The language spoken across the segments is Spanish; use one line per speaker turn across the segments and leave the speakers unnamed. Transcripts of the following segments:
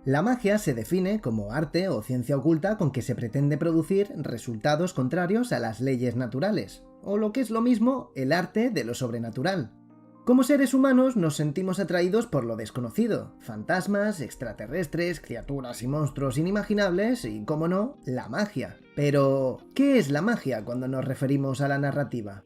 La magia se define como arte o ciencia oculta con que se pretende producir resultados contrarios a las leyes naturales, o lo que es lo mismo, el arte de lo sobrenatural. Como seres humanos nos sentimos atraídos por lo desconocido, fantasmas, extraterrestres, criaturas y monstruos inimaginables y, como no, la magia. Pero, ¿qué es la magia cuando nos referimos a la narrativa?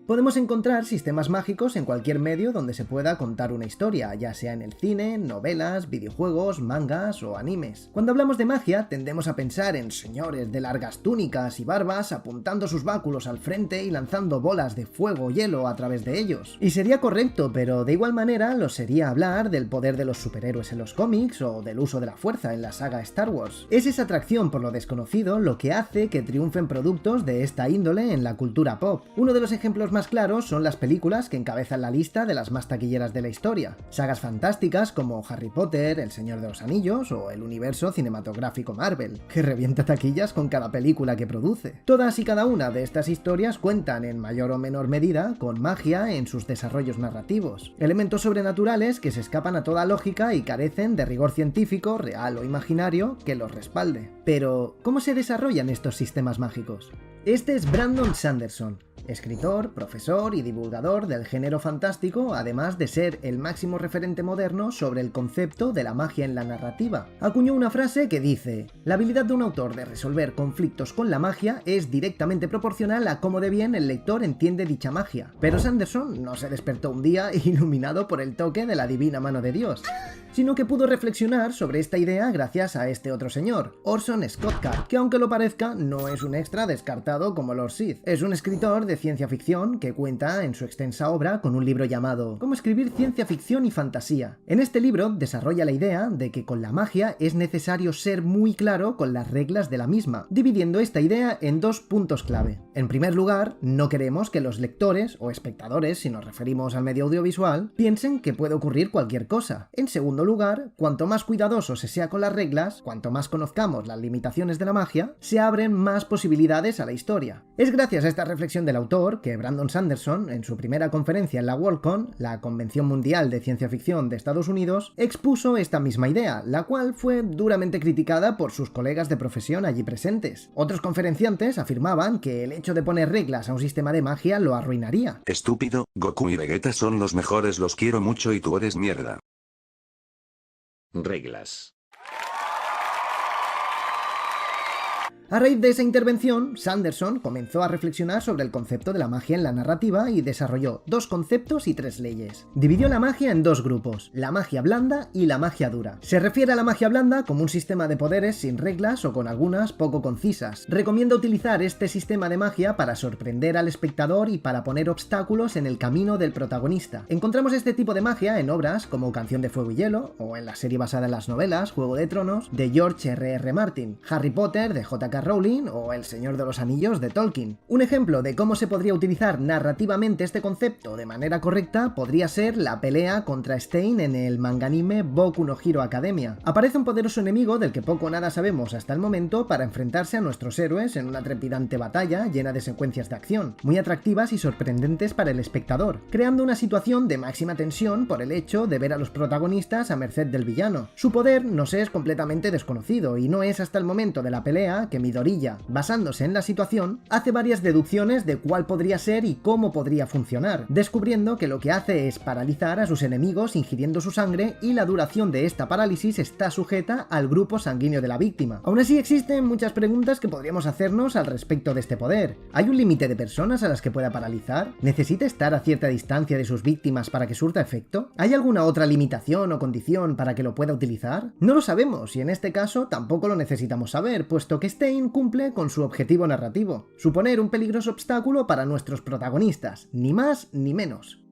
Podemos encontrar sistemas mágicos en cualquier medio donde se pueda contar una historia, ya sea en el cine, novelas, videojuegos, mangas o animes. Cuando hablamos de magia, tendemos a pensar en señores de largas túnicas y barbas apuntando sus báculos al frente y lanzando bolas de fuego o hielo a través de ellos. Y sería correcto, pero de igual manera lo sería hablar del poder de los superhéroes en los cómics o del uso de la fuerza en la saga Star Wars. Es esa atracción por lo desconocido lo que hace que triunfen productos de esta índole en la cultura pop. Uno de los ejemplos más claros son las películas que encabezan la lista de las más taquilleras de la historia. Sagas fantásticas como Harry Potter, El Señor de los Anillos o el universo cinematográfico Marvel, que revienta taquillas con cada película que produce. Todas y cada una de estas historias cuentan en mayor o menor medida con magia en sus desarrollos narrativos, elementos sobrenaturales que se escapan a toda lógica y carecen de rigor científico, real o imaginario que los respalde. Pero, ¿cómo se desarrollan estos sistemas mágicos? Este es Brandon Sanderson, escritor, profesor y divulgador del género fantástico, además de ser el máximo referente moderno sobre el concepto de la magia en la narrativa. Acuñó una frase que dice: la habilidad de un autor de resolver conflictos con la magia es directamente proporcional a cómo de bien el lector entiende dicha magia. Pero Sanderson no se despertó un día iluminado por el toque de la divina mano de Dios, sino que pudo reflexionar sobre esta idea gracias a este otro señor, Orson Scott Card, que aunque lo parezca, no es un extra descartado como Lord Sith. Es un escritor de ciencia ficción que cuenta en su extensa obra con un libro llamado Cómo escribir ciencia ficción y fantasía. En este libro desarrolla la idea de que con la magia es necesario ser muy claro con las reglas de la misma, dividiendo esta idea en dos puntos clave. En primer lugar, no queremos que los lectores o espectadores, si nos referimos al medio audiovisual, piensen que puede ocurrir cualquier cosa. En segundo lugar, cuanto más cuidadoso se sea con las reglas, cuanto más conozcamos las limitaciones de la magia, se abren más posibilidades a la historia. Es gracias a esta reflexión del autor que Brandon Sanderson, en su primera conferencia en la Worldcon, la Convención Mundial de Ciencia Ficción de Estados Unidos, expuso esta misma idea, la cual fue duramente criticada por sus colegas de profesión allí presentes. Otros conferenciantes afirmaban que el hecho de poner reglas a un sistema de magia lo arruinaría.
Estúpido, Goku y Vegeta son los mejores, los quiero mucho y tú eres mierda. Reglas.
A raíz de esa intervención, Sanderson comenzó a reflexionar sobre el concepto de la magia en la narrativa y desarrolló dos conceptos y tres leyes. Dividió la magia en dos grupos, la magia blanda y la magia dura. Se refiere a la magia blanda como un sistema de poderes sin reglas o con algunas poco concisas. Recomienda utilizar este sistema de magia para sorprender al espectador y para poner obstáculos en el camino del protagonista. Encontramos este tipo de magia en obras como Canción de Fuego y Hielo, o en la serie basada en las novelas Juego de Tronos de George R.R. Martin, Harry Potter de J.K. Rowling o El Señor de los Anillos de Tolkien. Un ejemplo de cómo se podría utilizar narrativamente este concepto de manera correcta podría ser la pelea contra Stein en el manganime Boku no Hero Academia. Aparece un poderoso enemigo del que poco o nada sabemos hasta el momento para enfrentarse a nuestros héroes en una trepidante batalla llena de secuencias de acción, muy atractivas y sorprendentes para el espectador, creando una situación de máxima tensión por el hecho de ver a los protagonistas a merced del villano. Su poder nos es completamente desconocido y no es hasta el momento de la pelea que Midoriya, basándose en la situación, hace varias deducciones de cuál podría ser y cómo podría funcionar, descubriendo que lo que hace es paralizar a sus enemigos ingiriendo su sangre y la duración de esta parálisis está sujeta al grupo sanguíneo de la víctima. Aún así existen muchas preguntas que podríamos hacernos al respecto de este poder. ¿Hay un límite de personas a las que pueda paralizar? ¿Necesita estar a cierta distancia de sus víctimas para que surta efecto? ¿Hay alguna otra limitación o condición para que lo pueda utilizar? No lo sabemos y en este caso tampoco lo necesitamos saber, puesto que Stein cumple con su objetivo narrativo, suponer un peligroso obstáculo para nuestros protagonistas, ni más ni menos.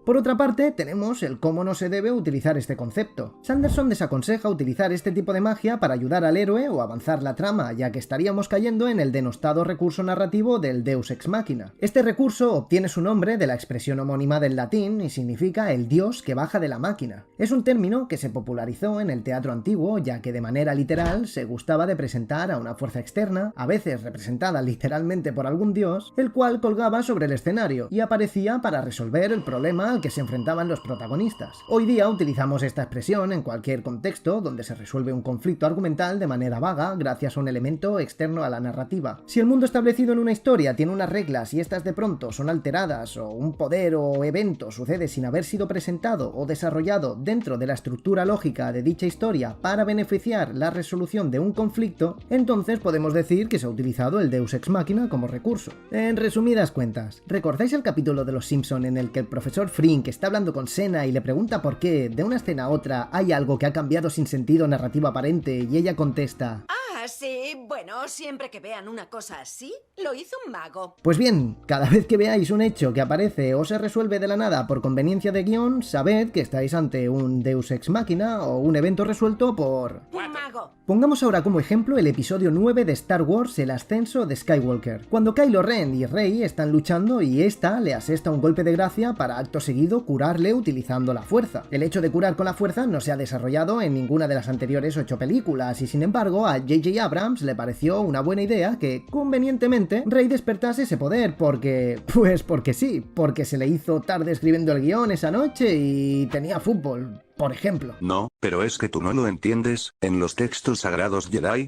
Por otra parte, tenemos el cómo no se debe utilizar este concepto. Sanderson desaconseja utilizar este tipo de magia para ayudar al héroe o avanzar la trama, ya que estaríamos cayendo en el denostado recurso narrativo del Deus Ex Machina. Este recurso obtiene su nombre de la expresión homónima del latín y significa el dios que baja de la máquina. Es un término que se popularizó en el teatro antiguo, ya que de manera literal se gustaba de presentar a una fuerza externa, a veces representada literalmente por algún dios, el cual colgaba sobre el escenario y aparecía para resolver el problema al que se enfrentaban los protagonistas. Hoy día utilizamos esta expresión en cualquier contexto donde se resuelve un conflicto argumental de manera vaga gracias a un elemento externo a la narrativa. Si el mundo establecido en una historia tiene unas reglas y estas de pronto son alteradas, o un poder o evento sucede sin haber sido presentado o desarrollado dentro de la estructura lógica de dicha historia para beneficiar la resolución de un conflicto, entonces podemos decir que se ha utilizado el Deus Ex Machina como recurso. En resumidas cuentas, ¿recordáis el capítulo de Los Simpson en el que el profesor Frink está hablando con Senna y le pregunta por qué, de una escena a otra, hay algo que ha cambiado sin sentido narrativo aparente y ella contesta:
Ah, sí, bueno, siempre que vean una cosa así, lo hizo un mago.
Pues bien, cada vez que veáis un hecho que aparece o se resuelve de la nada por conveniencia de guión, sabed que estáis ante un Deus Ex Machina o un evento resuelto por
Un mago.
Pongamos ahora como ejemplo el episodio 9 de Star Wars, El ascenso de Skywalker, cuando Kylo Ren y Rey están luchando y esta le asesta un golpe de gracia para acto seguido curarle utilizando la fuerza. El hecho de curar con la fuerza no se ha desarrollado en ninguna de las anteriores 8 películas y sin embargo a J.J. Abrams le pareció una buena idea que, convenientemente, Rey despertase ese poder porque sí, porque se le hizo tarde escribiendo el guión esa noche y tenía fútbol, por ejemplo.
No, pero es que tú no lo entiendes, en los textos sagrados Jedi.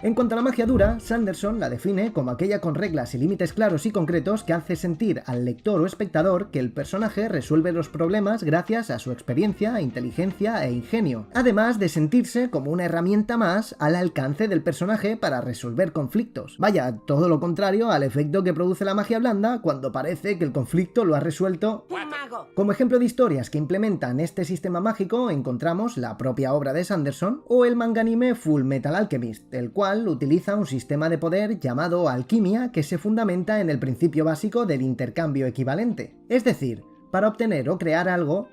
En cuanto a la magia dura, Sanderson la define como aquella con reglas y límites claros y concretos que hace sentir al lector o espectador que el personaje resuelve los problemas gracias a su experiencia, inteligencia e ingenio, además de sentirse como una herramienta más al alcance del personaje para resolver conflictos. Vaya, todo lo contrario al efecto que produce la magia blanda cuando parece que el conflicto lo ha resuelto
Un mago.
Como ejemplo de historias que implementan este sistema mágico encontramos la propia obra de Sanderson o el manga anime Full Metal Alchemist, el cual utiliza un sistema de poder llamado alquimia que se fundamenta en el principio básico del intercambio equivalente. Es decir, para obtener o crear algo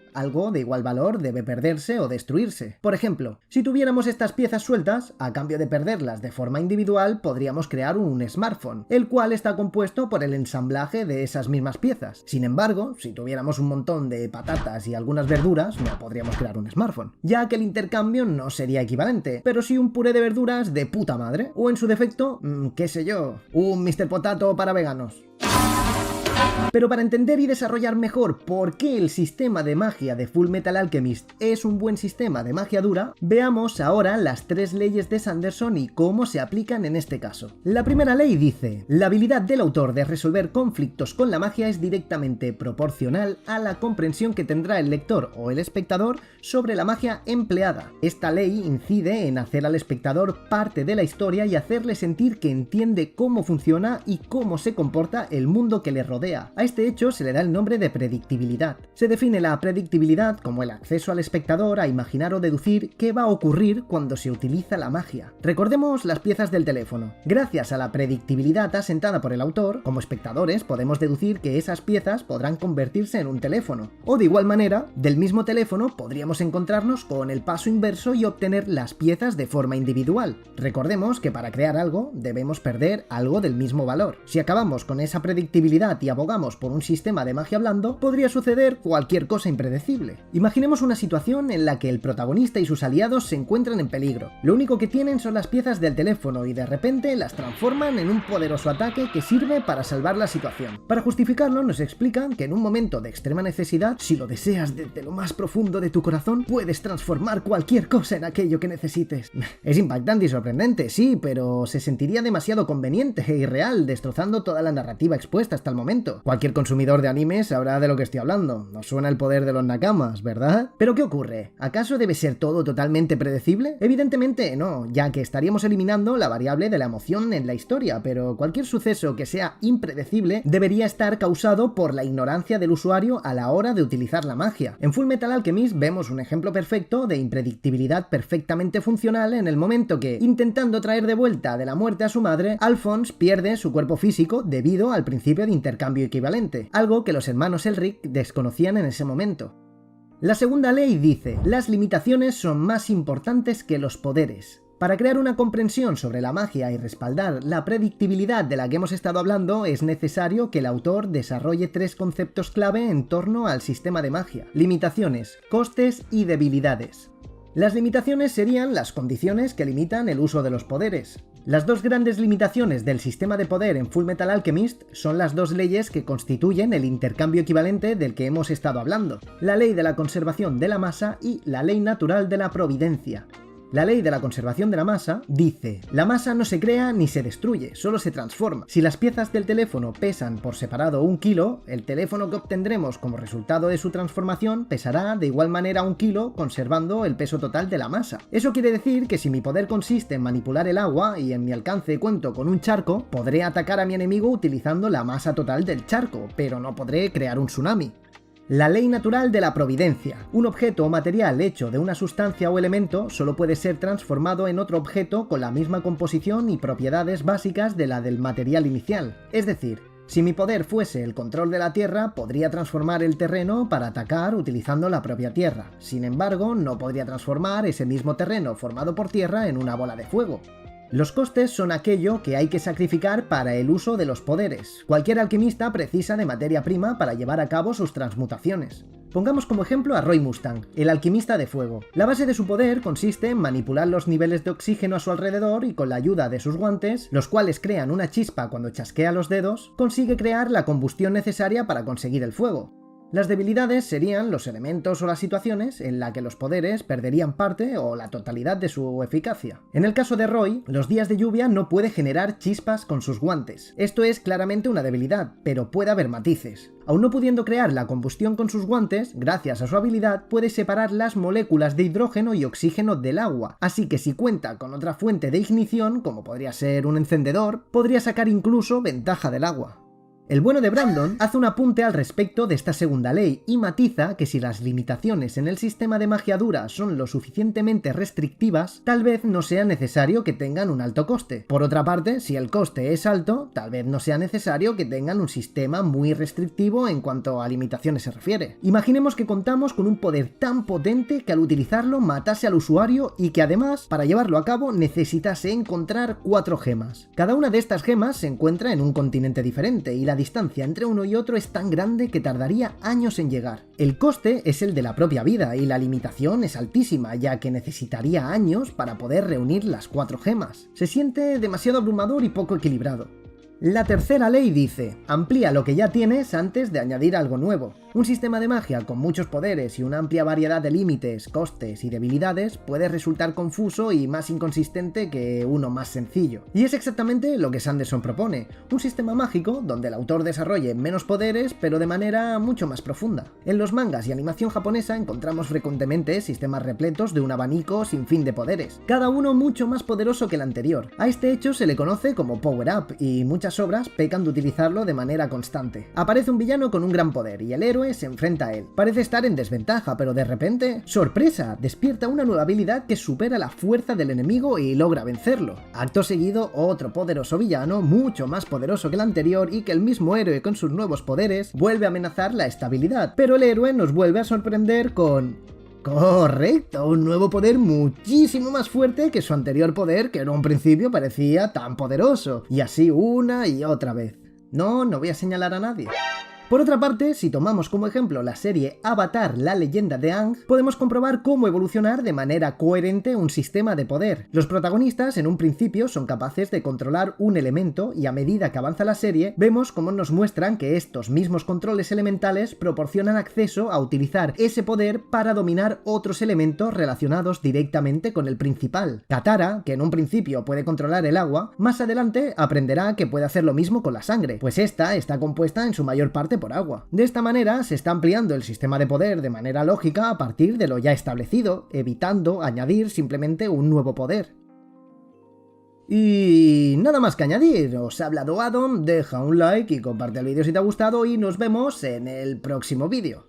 de igual valor debe perderse o destruirse. Por ejemplo, si tuviéramos estas piezas sueltas, a cambio de perderlas de forma individual, podríamos crear un smartphone, el cual está compuesto por el ensamblaje de esas mismas piezas. Sin embargo, si tuviéramos un montón de patatas y algunas verduras, no podríamos crear un smartphone, ya que el intercambio no sería equivalente, pero sí un puré de verduras de puta madre, o en su defecto, qué sé yo, un Mr. Potato para veganos. Pero para entender y desarrollar mejor por qué el sistema de magia de Full Metal Alchemist es un buen sistema de magia dura, veamos ahora las 3 leyes de Sanderson y cómo se aplican en este caso. La primera ley dice: la habilidad del autor de resolver conflictos con la magia es directamente proporcional a la comprensión que tendrá el lector o el espectador sobre la magia empleada. Esta ley incide en hacer al espectador parte de la historia y hacerle sentir que entiende cómo funciona y cómo se comporta el mundo que le rodea. A este hecho se le da el nombre de predictibilidad. Se define la predictibilidad como el acceso al espectador a imaginar o deducir qué va a ocurrir cuando se utiliza la magia. Recordemos las piezas del teléfono. Gracias a la predictibilidad asentada por el autor, como espectadores podemos deducir que esas piezas podrán convertirse en un teléfono. O de igual manera, del mismo teléfono podríamos encontrarnos con el paso inverso y obtener las piezas de forma individual. Recordemos que para crear algo debemos perder algo del mismo valor. Si acabamos con esa predictibilidad y abogamos por un sistema de magia blando, podría suceder cualquier cosa impredecible. Imaginemos una situación en la que el protagonista y sus aliados se encuentran en peligro. Lo único que tienen son las piezas del teléfono y de repente las transforman en un poderoso ataque que sirve para salvar la situación. Para justificarlo nos explican que en un momento de extrema necesidad, si lo deseas desde lo más profundo de tu corazón, puedes transformar cualquier cosa en aquello que necesites. Es impactante y sorprendente, sí, pero se sentiría demasiado conveniente e irreal, destrozando toda la narrativa expuesta hasta el momento. Cualquier consumidor de anime sabrá de lo que estoy hablando. Nos suena el poder de los nakamas, ¿verdad? ¿Pero qué ocurre? ¿Acaso debe ser todo totalmente predecible? Evidentemente no, ya que estaríamos eliminando la variable de la emoción en la historia, pero cualquier suceso que sea impredecible debería estar causado por la ignorancia del usuario a la hora de utilizar la magia. En Full Metal Alchemist vemos un ejemplo perfecto de impredictibilidad perfectamente funcional en el momento que, intentando traer de vuelta de la muerte a su madre, Alphonse pierde su cuerpo físico debido al principio de intercambio equivalente, algo que los hermanos Elric desconocían en ese momento. La segunda ley dice: las limitaciones son más importantes que los poderes. Para crear una comprensión sobre la magia y respaldar la predictibilidad de la que hemos estado hablando, es necesario que el autor desarrolle 3 conceptos clave en torno al sistema de magia: limitaciones, costes y debilidades. Las limitaciones serían las condiciones que limitan el uso de los poderes. Las dos grandes limitaciones del sistema de poder en Fullmetal Alchemist son las dos leyes que constituyen el intercambio equivalente del que hemos estado hablando, la ley de la conservación de la masa y la ley natural de la providencia. La ley de la conservación de la masa dice: la masa no se crea ni se destruye, solo se transforma. Si las piezas del teléfono pesan por separado 1 kilo, el teléfono que obtendremos como resultado de su transformación pesará de igual manera 1 kilo, conservando el peso total de la masa. Eso quiere decir que si mi poder consiste en manipular el agua y en mi alcance cuento con un charco, podré atacar a mi enemigo utilizando la masa total del charco, pero no podré crear un tsunami. La ley natural de la providencia. Un objeto o material hecho de una sustancia o elemento solo puede ser transformado en otro objeto con la misma composición y propiedades básicas de la del material inicial. Es decir, si mi poder fuese el control de la Tierra, podría transformar el terreno para atacar utilizando la propia Tierra. Sin embargo, no podría transformar ese mismo terreno formado por tierra en una bola de fuego. Los costes son aquello que hay que sacrificar para el uso de los poderes. Cualquier alquimista precisa de materia prima para llevar a cabo sus transmutaciones. Pongamos como ejemplo a Roy Mustang, el alquimista de fuego. La base de su poder consiste en manipular los niveles de oxígeno a su alrededor y con la ayuda de sus guantes, los cuales crean una chispa cuando chasquea los dedos, consigue crear la combustión necesaria para conseguir el fuego. Las debilidades serían los elementos o las situaciones en la que los poderes perderían parte o la totalidad de su eficacia. En el caso de Roy, los días de lluvia no puede generar chispas con sus guantes. Esto es claramente una debilidad, pero puede haber matices. Aun no pudiendo crear la combustión con sus guantes, gracias a su habilidad puede separar las moléculas de hidrógeno y oxígeno del agua, así que si cuenta con otra fuente de ignición, como podría ser un encendedor, podría sacar incluso ventaja del agua. El bueno de Brandon hace un apunte al respecto de esta segunda ley y matiza que si las limitaciones en el sistema de magia dura son lo suficientemente restrictivas, tal vez no sea necesario que tengan un alto coste. Por otra parte, si el coste es alto, tal vez no sea necesario que tengan un sistema muy restrictivo en cuanto a limitaciones se refiere. Imaginemos que contamos con un poder tan potente que al utilizarlo matase al usuario y que además, para llevarlo a cabo, necesitase encontrar 4 gemas. Cada una de estas gemas se encuentra en un continente diferente y la distancia entre uno y otro es tan grande que tardaría años en llegar. El coste es el de la propia vida y la limitación es altísima, ya que necesitaría años para poder reunir las 4 gemas. Se siente demasiado abrumador y poco equilibrado. La tercera ley dice: amplía lo que ya tienes antes de añadir algo nuevo. Un sistema de magia con muchos poderes y una amplia variedad de límites, costes y debilidades puede resultar confuso y más inconsistente que uno más sencillo. Y es exactamente lo que Sanderson propone, un sistema mágico donde el autor desarrolle menos poderes pero de manera mucho más profunda. En los mangas y animación japonesa encontramos frecuentemente sistemas repletos de un abanico sin fin de poderes, cada uno mucho más poderoso que el anterior. A este hecho se le conoce como Power Up y muchas obras pecan de utilizarlo de manera constante. Aparece un villano con un gran poder y el héroe se enfrenta a él. Parece estar en desventaja, pero de repente, ¡sorpresa!, despierta una nueva habilidad que supera la fuerza del enemigo y logra vencerlo. Acto seguido, otro poderoso villano, mucho más poderoso que el anterior y que el mismo héroe con sus nuevos poderes, vuelve a amenazar la estabilidad, pero el héroe nos vuelve a sorprender con... ¡correcto! Un nuevo poder muchísimo más fuerte que su anterior poder, que en un principio parecía tan poderoso. Y así una y otra vez. No voy a señalar a nadie. Por otra parte, si tomamos como ejemplo la serie Avatar: La leyenda de Aang, podemos comprobar cómo evolucionar de manera coherente un sistema de poder. Los protagonistas en un principio son capaces de controlar un elemento y a medida que avanza la serie, vemos cómo nos muestran que estos mismos controles elementales proporcionan acceso a utilizar ese poder para dominar otros elementos relacionados directamente con el principal. Katara, que en un principio puede controlar el agua, más adelante aprenderá que puede hacer lo mismo con la sangre, pues esta está compuesta en su mayor parte por agua. De esta manera se está ampliando el sistema de poder de manera lógica a partir de lo ya establecido, evitando añadir simplemente un nuevo poder. Y nada más que añadir, os ha hablado Adam, deja un like y comparte el vídeo si te ha gustado y nos vemos en el próximo vídeo.